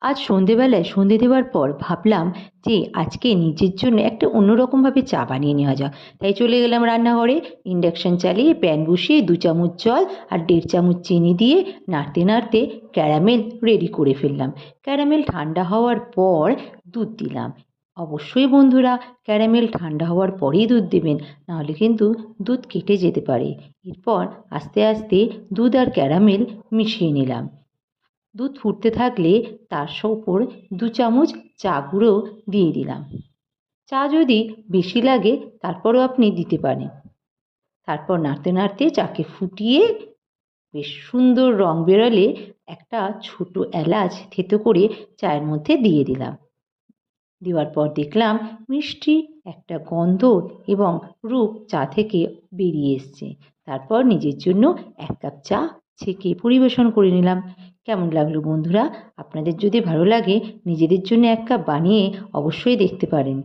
আজ সন্ধেবেলায় সন্ধে দেওয়ার পর ভাবলাম যে আজকে নিজের জন্য একটা অন্যরকমভাবে চা বানিয়ে নেওয়া যাক। তাই চলে গেলাম রান্নাঘরে। ইন্ডাকশন চালিয়ে প্যান বসিয়ে 2 চামচ জল আর 1.5 চামচ চিনি দিয়ে নাড়তে নাড়তে ক্যারামেল রেডি করে ফেললাম। ক্যারামেল ঠান্ডা হওয়ার পর দুধ দিলাম। অবশ্যই বন্ধুরা, ক্যারামেল ঠান্ডা হওয়ার পরেই দুধ দেবেন, নাহলে কিন্তু দুধ কেটে যেতে পারে। এরপর আস্তে আস্তে দুধ আর ক্যারামেল মিশিয়ে নিলাম। দুধ ফুটতে থাকলে তার ওপর 2 চামচ চা গুঁড়ো দিয়ে দিলাম। চা যদি বেশি লাগে তারপরও আপনি দিতে পারেন। তারপর নাড়তে নাড়তে চাকে ফুটিয়ে বেশ সুন্দর রং বেরোলে একটা ছোট এলাচ থেতো করে চায়ের মধ্যে দিয়ে দিলাম। দেওয়ার পর দেখলাম মিষ্টি একটা গন্ধ এবং রূপ চা থেকে বেরিয়ে এসছে। তারপর নিজের জন্য 1 কাপ চা ছেঁকে পরিবেশন করে নিলাম। কেমন লাগলো বন্ধুরা? আপনাদের যদি ভালো লাগে নিজেদের জন্য 1 কাপ বানিয়ে অবশ্যই দেখতে পারেন।